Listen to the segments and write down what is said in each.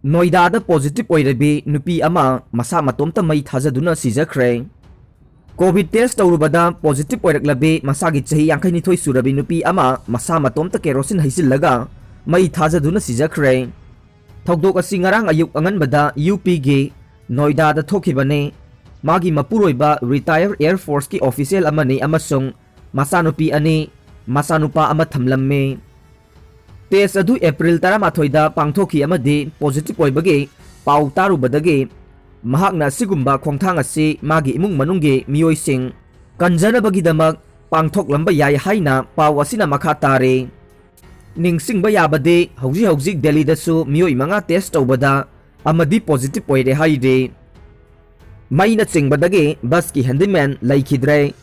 Noida positive oirabi nupi ama masa matomta mai thajaduna sijakhre. Covid test tawrubada positive oiraklabi masagi chahi yankai nithoi surabi nupi ama masa matomta kerosene haisillaga mai thajaduna sijakhre. Thokdok asi ngarang ayuk anganbada UP gi Noida da thokibane. Magi mapuroiba retired Air Force ki official amani amasung masanupi ani masanupa ama thamlamme. Test adu April 13 da pangthoki amadi positive oibage pau tarubadage mahakna sigumba khongthang asi magi imung manungge miyoising kanjanabagidamak pangthoklamba yai haina pau asina makha tare. Ningsingba yabade hauji Delhi dasu miyoi manga test tawbada amadi positive oire haide. Maina chingbadage bus ki handyman laikhidre.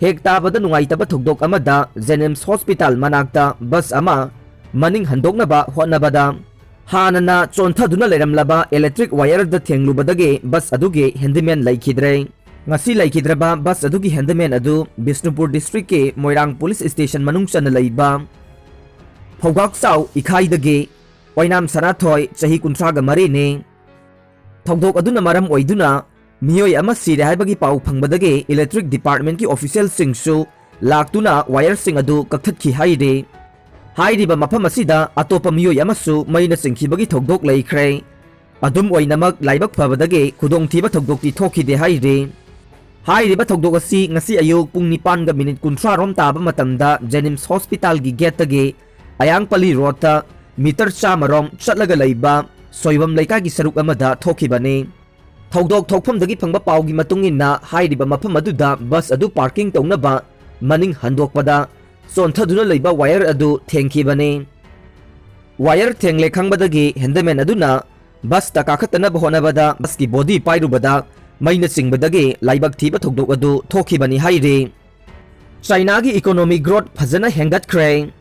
Hek tabada nungaitaba thokdok amada Jenims Hospital manakta bus ama maning handoknaba hotnabada hanana chonthaduna leramlaba electric wire da thenglubadage bus aduge handyman laikhidre. Ngasi laikhidraba bus adugi handyman adu Bishnupur district ke Moirang police station manung chana laiba Phogak Sau ikhaidage Oinam Sanathoi chahi 38 ne. Thokdok aduna maram oiduna miyoi ama sire haibagi pau phangbadage electric department ki official singsu laktuna wire sing adu kakthakhi haide. Hairiba mafam asida atopa miyoi amasu maina singkhibagi thokdok laikhre. Adum oinamak laibak phabadage khudongthiba thokdokti thokide haide. Hairiba thokdok asi ngasi ayuk pung 9:30 rom taba matamda Jenims Hospital gi gate tage Ayangpali road ta meter 100 chatlaga laiba soibam laika gi saruk amada thokibane. Thokdok thokpham phangba paugi matungina hairiba mafam aduda bus adu parking taunaba maning handokpada sonthaduna leiba wire adu thengkibane. Wire thengle khangbadagi handyman aduna bus ta kakhatana bahonabada bus ki body pairubada maina singbadagi laibak thiba thokdok adu thokibani haire. China gi economic growth phajana hengatkhre.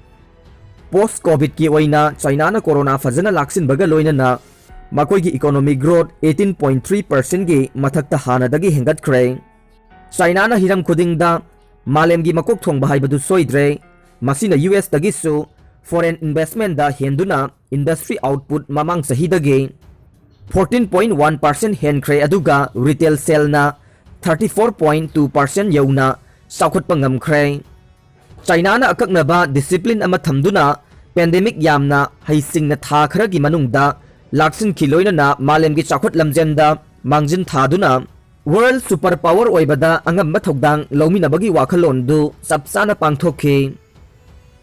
Post covid ki oina China na corona phajana laksin baga loinana makoi gi economic growth 18.3% gi mathakta hanadagi hengatkhre. China na hiram khudingda malemgi makok thong bahai badu soidre masina US dagi su foreign investment da henduna industry output mamang sahidage 14.1% henkhre aduga retail sale na 34.2% yauna sakhot pangamkhre. China na akaknaba discipline ama thamduna pandemic yamna haisingna tha khara gi manungda laksin khiloina na malemgi chakhot lamjenda mangjin thaduna World superpower oibada angamba thokdang lominabagi wakhalon du sapsana pangthokhe.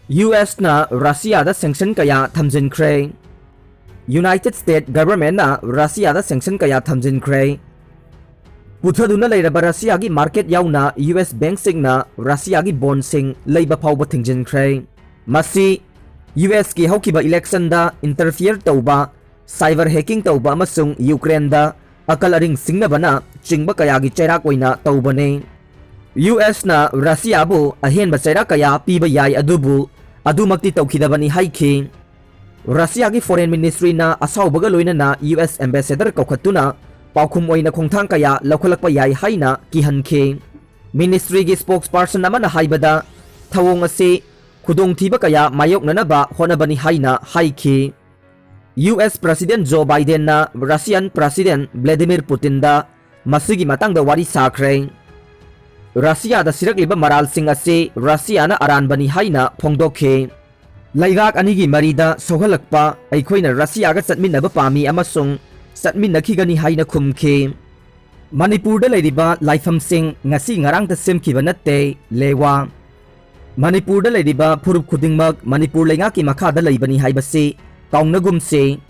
US na Russia da sanction kaya thamjinkhre. United States government na Russia da sanction kaya thamjinkhre. Puthaduna leiraba Russia gi market yauna US bank singna Russia gi bond sing leiba phawba thingjinkhre. Masi US ki haukiba election da interfere tawba cyber hacking tawba amasung Ukraine da akal aring singnabana chingba kayagi chairak oina tawbane. US na Russia bu ahenba chairak kaya piba yai adubu adumakti tawkhidabani haikhi. Russia gi foreign ministry na asawbaga loina na US ambassador kaukhatuna paukhum oina khongthang kaya laukhalakpa yai haina kihankhe. Ministry gi spokesperson amana haibada thawong ase khudongthiba kaya mayoknanaba honabani haina haikhi. US President Joe Biden na Russian President Vladimir Putin da masigi matangda wari sakhre. Russia da sirakliba maral sing ase Russia na aranbani haina phongdokhe. Laigak anigi marida sohalakpa aikhoina Russia ga chatminaba pami amasung chatminakhigani haina khumkhe. Manipur da leiriba laifam sing ngasi ngarang ta semkhiba natte lewa. Manipur da leiriba phurup khudingmak Manipur lenga ki makha da leibani haibase kaungnagumse.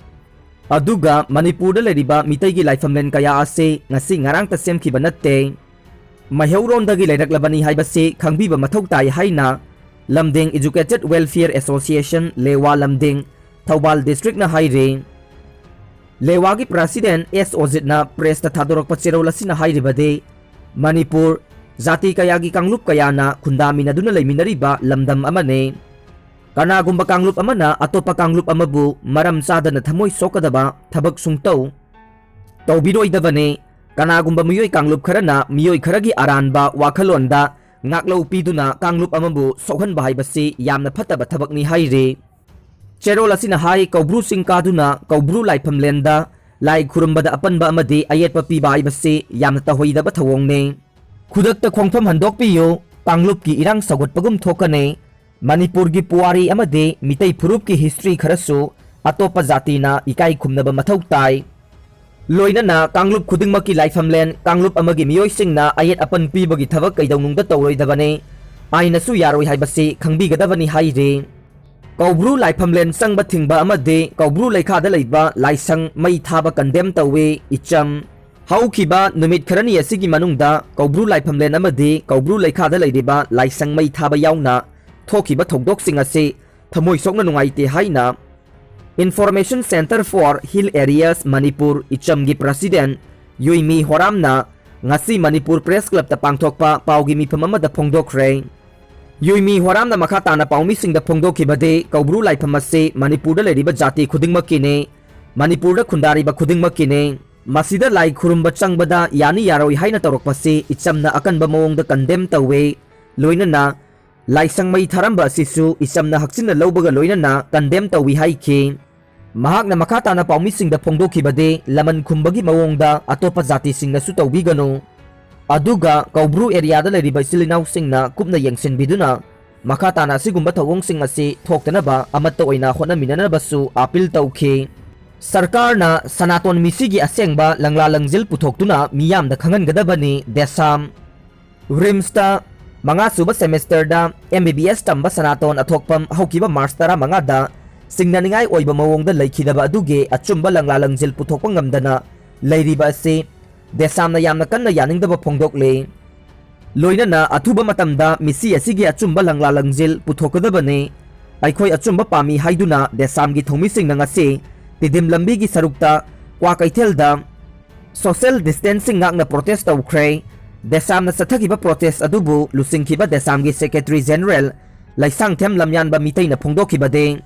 Aduga Manipur da leiriba mitai gi laifamlen kaya ase ngasi ngarang ta semkhiba natte maheuron dagi leiraklabani haibase khangbiba mathau tai haina Lamding Educated Welfare Association Lewa Lamding Thawbal District na haire. Lewa gi President S Ozit na press ta thadorok pachirol asina hairibade Manipur jati kaya gi kanglup kaya na khundami na duna leiminariba lamdam amane. Kanagumba kanglup amana atopa kanglup amabu maram sada na thamoy sokadaba thabak sungtaw tawbiroidabane. Kanagumba miyoy kanglup kharana miyoy kharagi aranba wakhalonda ngaklo piduna kanglup amabu sokhan bahay basi yamna phataba thabakni haire. Cherol asina hai kaubru singkaduna kaubru laifam lenda lai khurumbada apanba amadi ayetpa piba haibase yamna tahoidaba thawongne. Khudakta khongpham handokpiyo Panglupki irang sagotpagum thokane Manipurgi puwari amadi mitay phurupki history kharasu atopa jatina ikai khumnaba mathau tai. Loinana Kanglup khudingmaki laifamlen Kanglup amagi miyoisingna ayet apan pibagi thabak kaidawnungda tawroidabane ainasu yaroi haibase khangbigadabani haire. Kaubru laifamlen sangba thingba amade kaubru laikhada leiba laisang mai thaba condemn tawe icham haukiba numit kharani asigi manungda kaubru laifamlen amade kaubru laikhada leidiba laisang mai thaba yauna thokiba thongdoksing ase thamoi sokna nungaite haina. Information Center for Hill Areas Manipur Ichamgi President Yuimi Horamna ngasi Manipur Press Club ta pangthokpa paugi mifam amada phongdokhre. Yuimi Horamna makhatana paumisingda phongdokhibade kaubru laifam ase Manipurda leriba jati khudingmakine Manipurda khundariba khudingmakine masida lai khurumba changbada yani yaroi haina torokpase ichamna akanba mawongda condemn tawe loinana laisang mai tharamba sisu ichamna hakchinna lawbaga loinana condemn tawi haike. Mahakna makhatana paumisingda phongdokhibade laman khumbagi mawongda atopa jati singna su tawbigano aduga kaubru area da leriba silinau singna kupna yengsenbiduna makhatana sigumba thawong sing ase thoktanaba amatta oina honaminanaba su appeal tawkhe. Sarkarna sanaton misigi asengba langla langjil puthoktuna miyamda khangangadabani desam. Rimsta manga suba semester da MBBS tamba sanaton athokpam haukiba March tara manga da singnaningai oiba mawongda laikhidaba aduge achumba langla langjil puthokpa ngamdana leiriba ase desamna yamna kanna yaningdaba phongdokle. Loinana athuba matamda misi asigi achumba langla langjil puthokadabane aikhoi achumba pami haiduna desamgi thomisingna ngase tidim lambigi sarukta kwa kaithelda social distancing ngakna protest tawkhre. Desamna sathakiba protest adubu lusingkhiba desamgi secretary general laisangthem lamyanba mitaina phongdokhibade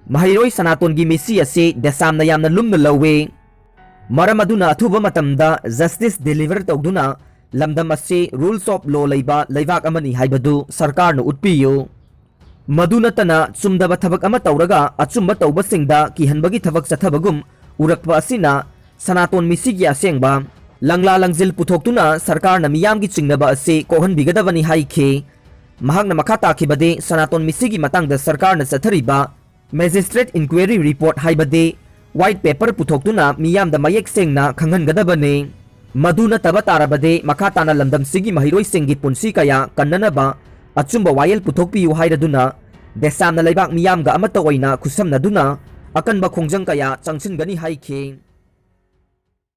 Mahiroi sanatongi misi ase desamna yamna lumna lawe maram aduna athuba matamda justice deliver tawduna lamdam ase rules of law leiba leibak amani haibadu sarkarna utpiyo. Madunatana chumdaba thabak ama tawraga achumba tawbasingda kihanbagi thabak chathabagum urakpa asina sanaton misigi asengba langla langjil puthoktuna sarkarna miyamgi chingnaba ase kohanbigadabani haikhe. Mahakna makhata khibade sanaton misigi matangda sarkarna chathariba Magistrate Inquiry Report haibade white paper puthokduna miyamda mayek sengna khanghangadabane maduna taba tarabade makhatana lamdam sigi mahiroi sengi punsi kaya kannanaba achumba wayel puthokpiyu hairaduna desamna leibak miyamga amata oina khusamnaduna akanba khongjang kaya changchingani haikhe.